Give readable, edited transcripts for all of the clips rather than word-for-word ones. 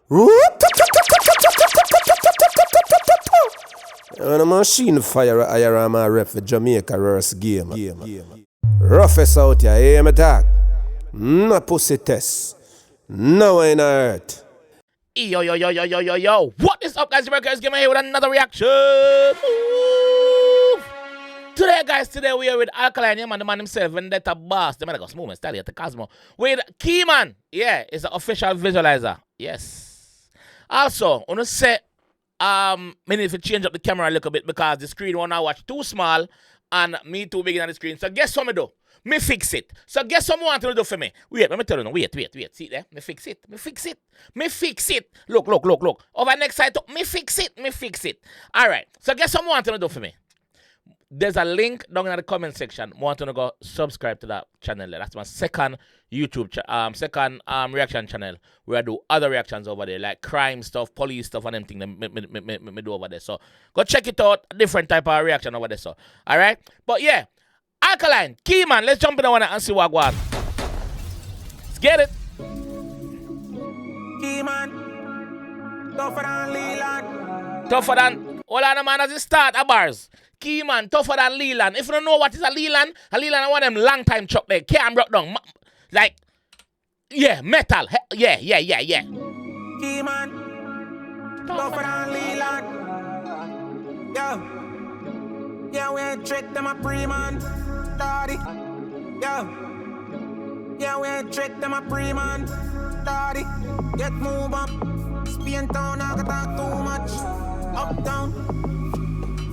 And a machine fire IRM ref for Jamaica versus game. Roughest out here, hear me talk. No pussy test. No in earth. Yo. What is up, guys? Jamaica is here with another reaction. Move. Today we are with Alkaline, the man himself, Vendetta Boss. The man got smooth and steady at the Cosmo. With 𝐑𝐂𝐂𝐓𝐈𝐎𝐍. Yeah, it's an official visualizer. Yes. Also, I want to say, I need to change up the camera a little bit because the screen when I watch too small and me too big on the screen. So guess what me do? Me fix it. So guess what me want to do for me? Wait, let me tell you. Wait. See there? Me fix it. Look. Over next side, me fix it. All right. So guess what me want to do for me? There's a link down in the comment section. I want to go subscribe to that channel. That's my second YouTube, reaction channel where I do other reactions over there, like crime stuff, police stuff, and everything me do over there. So go check it out. Different type of reaction over there. So all right, but yeah, Alkaline, 𝐑𝐂𝐂𝐓𝐿, let's jump in the one and see what goes. Let's get it. 𝐑𝐂𝐂𝐓𝐿, tougher than Leland. Tougher than. Hold on, man, as it start, a bars. 𝐑𝐂𝐂𝐓𝐿, tougher than Leland. If you don't know what is a Leland I want them long time chuck there. Can't broke down. Like, yeah, metal. Yeah. 𝐑𝐂𝐂𝐓𝐿, tougher than Leland. Yeah, we ain't trick them a pre-man. Daddy. Yeah, we ain't trick them a pre-man. Daddy. Get move up. Spain town, I got talk too much. Up down.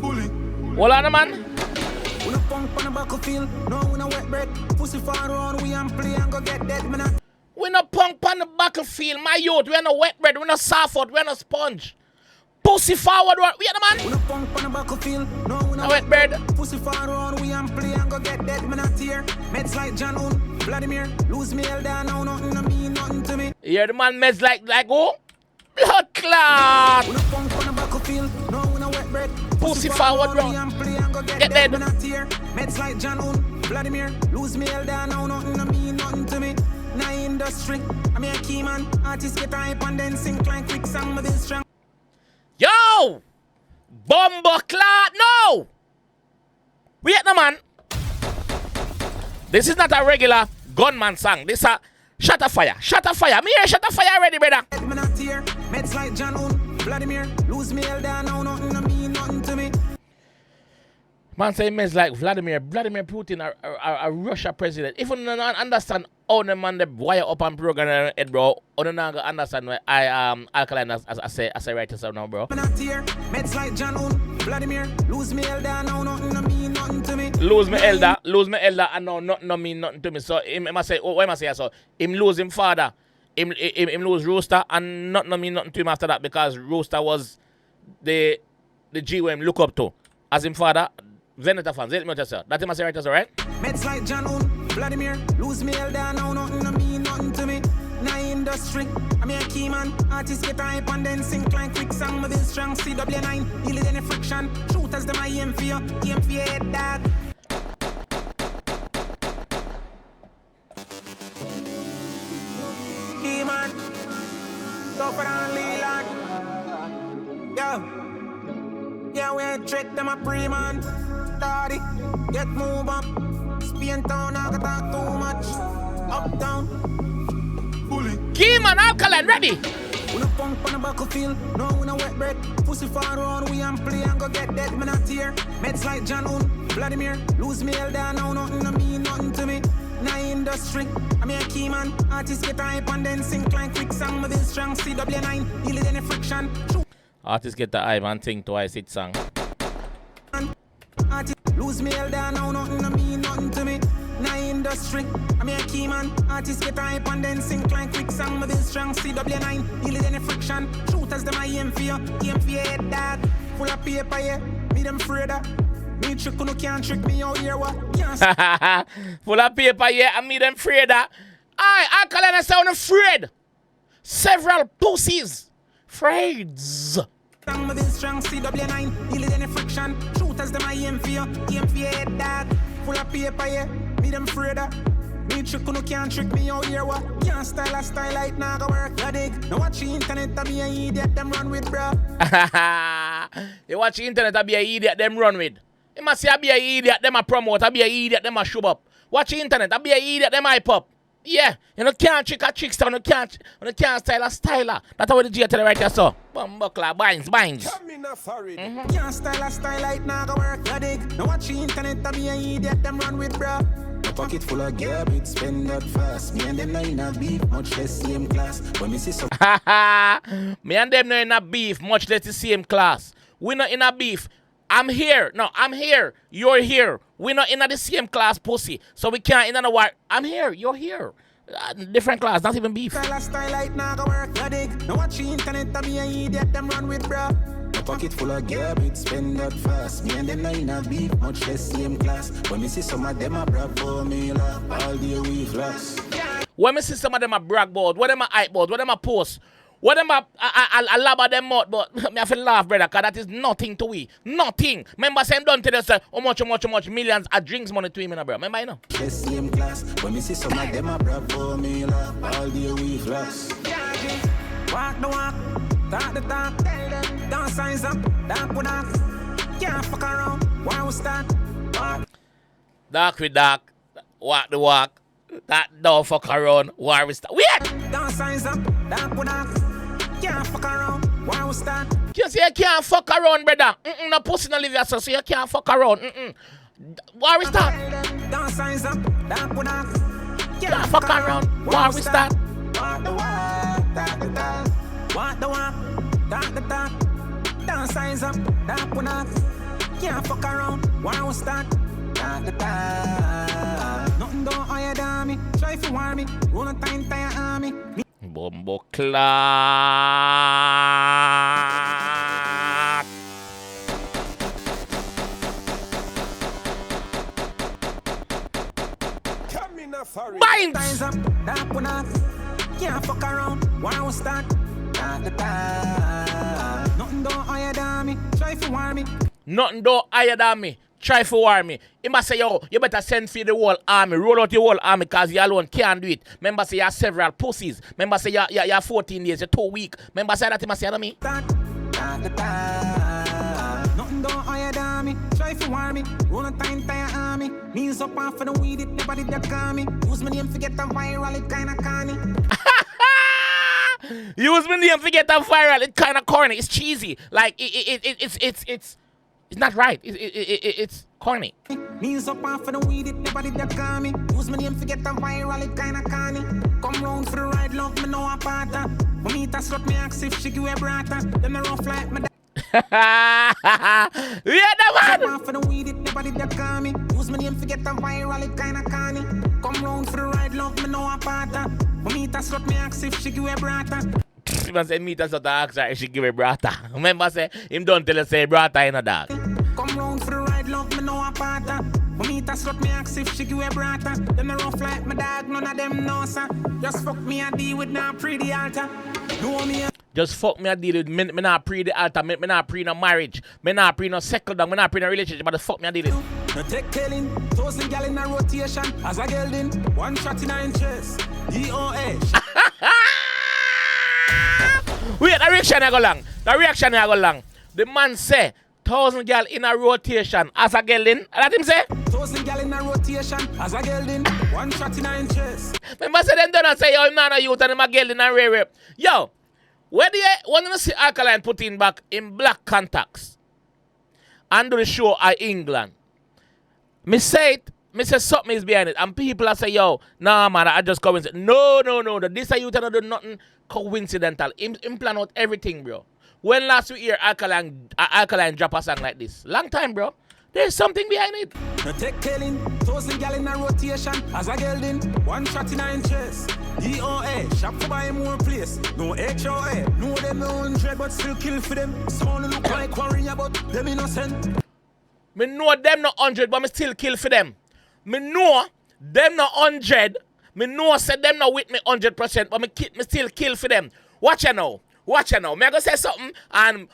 Fully. Hold on, man. We no punk on the battlefield, no we no wet bread. Pussy far around, we and play and go get dead, man. We no punk on the battlefield, my youth. We no wet bread, we no soft out, we no sponge. Pussy forward, we are the man. We no punk on the battlefield, no we no wet bread. Pussy far around, we and play and go get dead, man. Here, meds like John Un, Vladimir, lose me elder, now nothing to me, nothing to me. You hear the man meds like who? Blood clot. We no punk on the battlefield, no we no wet bread. Pussy forward round. Get dead. Meds like John Un, Vladimir, lose me elder, now nothing to me, nothing to me. Now industry, I mean a key man, artists get hype and then sink like quicksand with this strong. Yo! Bomber clot, no! Wait no man. This is not a regular gunman song. This is a shut a fire. Me here shut a fire already, brother. Meds like John Un, Vladimir, lose me elder, now nothing to me, nothing to me. Man say meds like Vladimir Putin, a Russia president. If you don't understand how the man the wire up and program it, bro, you don't understand why I Alkaline as I say right so now, bro. Meds like John Un, Vladimir, lose me elder, now nothing to me, nothing to me. Lose me elder, and now nothing to me, nothing to me. So him must say, what am I say? So him lose him father, him lose Rooster, and nothing to me, nothing to him after that because Rooster was the G who him look up to as him father. Vendetta fans, let me just say that him must say right, right? Meds like John Un, Vladimir, lose me elder, now nothing to me, nothing to me. Now industry, I mean a key man, artists get hype and then sink like quicksand with this strong CW9, heal it any friction, shooters them I aim for you, head that. 𝐑𝐂𝐂𝐓𝐿, tougher than Leland. Yeah, we ain't trick them a pre-man. Daddy, get move up. Spain town, I got talk too much. Up down. Fully. 𝐑𝐂𝐂𝐓𝐿, Alkaline, ready. We no punk on the battlefield, no we no wet bread. Pussy far around, we and play and go get dead, man. Here, meds like John Un, Vladimir, lose me elder, now nothing to me, nothing to me. Now industry, I mean a key man, artists get hype and then sink like quicksand with this strong CW9, heal it any friction. Artists get the hype and think twice it song. Lose me elder, now nothing to me, nothing to me. Now industry, I mean a key man, artists get hype and then sink like quicksand with this strong CW9, heal it any friction. Shooters them I aim for you, head that. Full of paper, yeah, me them afraid of. Me trick you can't trick me out here, what? Full of paper, yeah, and me them afraid of. Alkaline sound afraid. Several pussies. Fraids. With this strong CW9, heal it any friction. Shooters them I aim for you, head that. Full of paper, yeah, me them afraid of. Me trick no can't trick me out here. What? Can't style a style like nah go work. You dig? Now watch the internet I be an idiot them run with, bro. You watch the internet I be an idiot them run with. You must say I be an idiot them a promote. I be an idiot them a show up. Watch the internet I be an idiot them hype up. Yeah, you know can't trick a trickster, you can't style a styler. That's how the G tell you right there, so. Bumbuckler, binds. Can't style a style like nah go work. You dig? Now watch the internet I be an idiot them run with, bro. My pocket full of garbage, spend that fast. Me and them not in a beef, much less same class. When me see some me and them not in a beef, much less the same class. We not in a beef. I'm here. No, I'm here. You're here. We're not in the same class, pussy. So we can't in a war. I'm here. You're here. Different class, not even beef. Style like nah go work. You dig? Now watch the internet I be an idiot them run with, bro. My pocket full of garbage, spend that fast. Me and them not in a beef, much less same class. When me see some of them a brag for me, laugh. All day we flash. When me see some of them a brag board, what them a hype board, what them a post, what them a lab of them out, but me have to laugh, brother, because that is nothing to we. Nothing. Remember, same don't tell us how much millions of drinks money to him, bro. Remember, you know? The same class. When me see some of them a brag for me, laugh. All day we flash. Walk the walk, talk the talk. Don't signs up, dark with dark. Can't fuck around, why we start? Dark with dark, walk the walk. That don't fuck around, why we start? Wait! Don't signs up, dark with dark. Can't fuck around, why we start? You say you can't fuck around, brother. No pussy no live yourself, so you can't fuck around. Why we start? Don't signs up, dark with dark. Can't fuck around, why we start? Walk the walk, talk the talk. Walk the walk, talk the talk. Don't signs up, dark with dark. Can't fuck around, why we start? Talk the talk. Nothing don't hire down me. Try to warn me, run a time tire army. Bumbuckler. Mind! Signs up, dark with dark. Can't fuck around, why we start? Talk the talk. Nothing don't hire down me. Try to warn me. Nothing don't higher than me. Try for war me. He must say, yo, you better send for the whole army. Roll out the whole army because you alone can't do it. Remember say you have several pussies. Remember say you 14 days, you're 2 weeks. Remember say that he must say to me. Nothing don't hire down me. Try for war me. Roll a time tire army. Knees up off for the weed, it never did that call me. Use my name forget the viral, it kinda corny. Use my name forget the viral, it kinda corny. It's cheesy. Like it's not right. It's corny. Knees up off for the weed, it never did that call me. Use my name forget the viral, it kinda corny. Come round for the ride, love me no aparta. Me meet a slut, me ask if she give a brata. Then the rough like me. Yeah, the man. For the weed, it never did that call me. Use my name forget the viral, it kinda corny. Come round for the ride, love me no aparta. Me meet a slut, me ask if she give a brata. He must say meet us at the ask her if she give a brata. Remember say him don't tell us say brata in a dog. Come round for the ride, love me no aparta. Me meet a slut, me ask if she give a brata. Them the rough like my dog, none of them know sir. Just fuck me a deal with now pretty altar. Do me a just fuck me a deal with me not pre the altar, me not pre no marriage, me not pre no settle down, me not pre no relationship, but just fuck me a deal with. No take telling, 1,000 gal in a rotation. As a girl in, 1 shot in 9 chest. DOA. Wait, the reaction I go long. The man say 1,000 gal in a rotation as a girl in. That him say? 1,000 gal in a rotation as a girl in, 1 shot in 9 chest. Remember say them don't say yo I'm not a youth and I'm a girl in a rare. Yo, when you see Alkaline put in back in black contacts and do the show at England, me say something is behind it, and people are say, yo, nah man, I just coincidence. No. This a youth and do nothing coincidental. Him plan out everything, bro. When last we hear Alkaline drop a song like this? Long time, bro. There's something behind it. No take telling, 1,000 gal in a rotation as a girl in, 1 shot in 9 chest. DOA, shop to buy more place. No HOA, know them no 100 but still kill for them. Someone look like warrior but them innocent. Me know them not 100 but me still kill for them. Me know them not 100. Me know say them not with me 100% but me still kill for them. Watch you now. Me I go say something and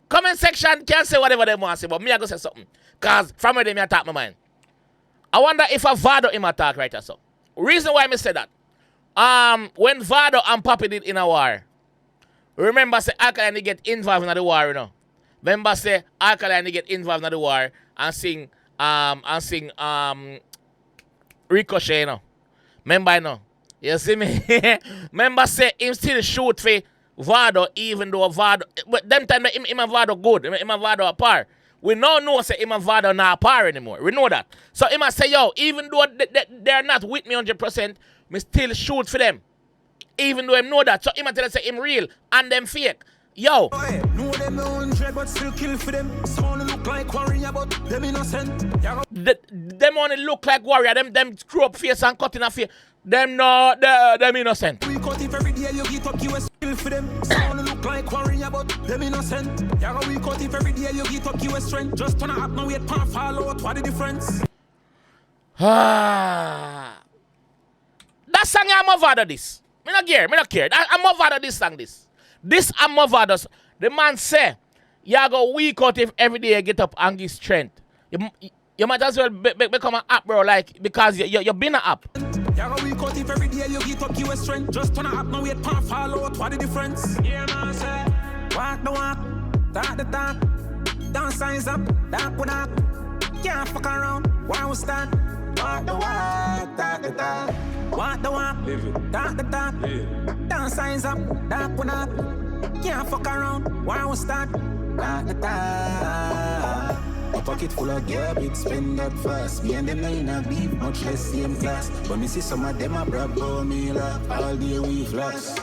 comment section can say whatever they want to say, but me I go say something. Cause from where they me attack my mind. I wonder if a Vado him attack right or so. Reason why I say that. When Vado and Papi did in a war, remember say Alkaline get involved in the war, you know. Remember say Alkaline get involved in the war and sing Ricochet, you know. Remember, you know. You see me? Remember say him still shoot for Vado, even though Vado, but them time him and Vado good, him and Vado a par. We now know say him and Vado not a par anymore. We know that. So him say, yo, even though they're not with me 100%, me still shoot for them. Even though him know that. So him tell us say him real and them fake. Yo. Know them 100 but still kill for them. Sound look like warrior but them innocent. Them only look like warrior. Them screw up face and cut in a face. Them no, them innocent. We cut if every day you get up, you a skill for them. Sound look like warrior but them innocent. We cut if every day you get up, you a strength. Just turn up now wait pan fall out. What the difference? That song I'm more Vado this. Me not care. I'm more Vado this song this. This I'm more Vado. The man say, you go weak out if every day you get up and give strength. You might as well become an app, bro, like, because you've been an app. We cut if every day you get up, you a strength. Just turn up now wait pan fall out. What the difference? Yeah, man, say. Walk the walk, talk the talk. Dance signs up, dark with dark. Can't fuck around, why we start? Walk the walk, talk the talk. Walk the walk, talk the talk. Dance signs up, dark with dark. Can't fuck around, why we start? Talk the talk. A pocket full of garbage, spend that fast. Me and them in a beef, much less same class. But me see some of them a brag about me laugh. All day we've lost.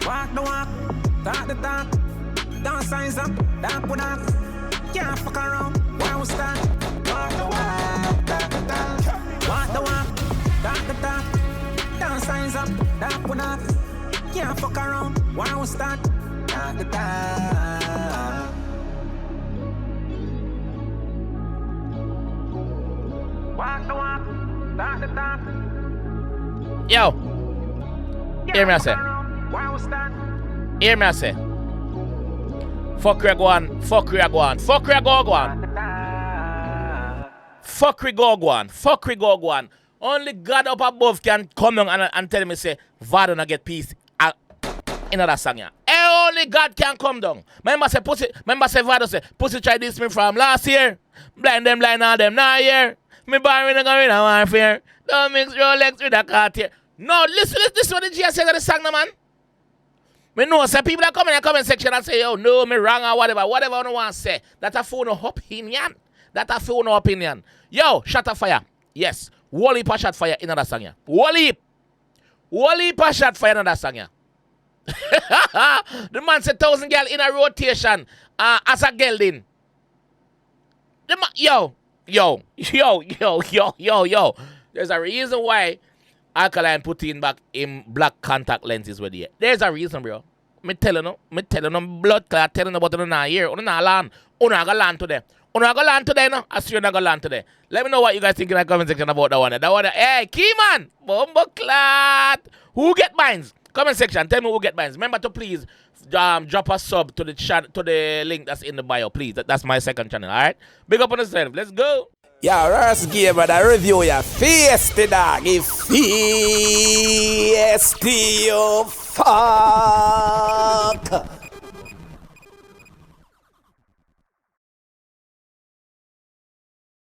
Walk the walk, talk the talk. Dance signs up, dark with dark. Can't fuck around, why we start? Walk the walk, talk the talk. Walk the walk, talk the talk. Dance signs up, dark with dark. Can't fuck around, why we start? Talk the talk. Walk the walk, talk the talk. Yo. Hear me I say. Why we start? Hear me I say. Fuck we go on. Fuck we go on. Fuck we go on. Fuck we go on. Fuck we go on. Only God up above can come down and tell me say Vado not get peace in that song. Yeah. Only God can come down. Remember say Vado say pussy try this me from last year. Blind all them now here. Me born in a warfare. Don't mix Rolex with a Cartier. No, listen what the G said of the song, no, man. Me know some people that come in the comment section and say, yo, no, me wrong or whatever I don't want to say. That's a phone opinion. Yo, shot a fire. Yes. Wally pa shot fire in another song, yeah. Wally pa shot fire in another song, yeah. The man said 1,000 girl in a rotation as a gelding. Yo. There's a reason why Alkaline put in back in black contact lenses with you. There's a reason, bro. Me telling you, blood clot telling you about it not here. You not land. You not gonna land today. You not gonna land today, no? I swear you not gonna land today. Let me know what you guys think in the comment section about that one. Hey, Keyman, Bumbo clot. Who get mines? Comment section. Tell me who get mines. Remember to please drop a sub to the link that's in the bio, please. That's my second channel. All right. Big up on yourself. Let's go. Yeah, 𝐸𝐍, but I review your feisty dog. If feisty, you fuck.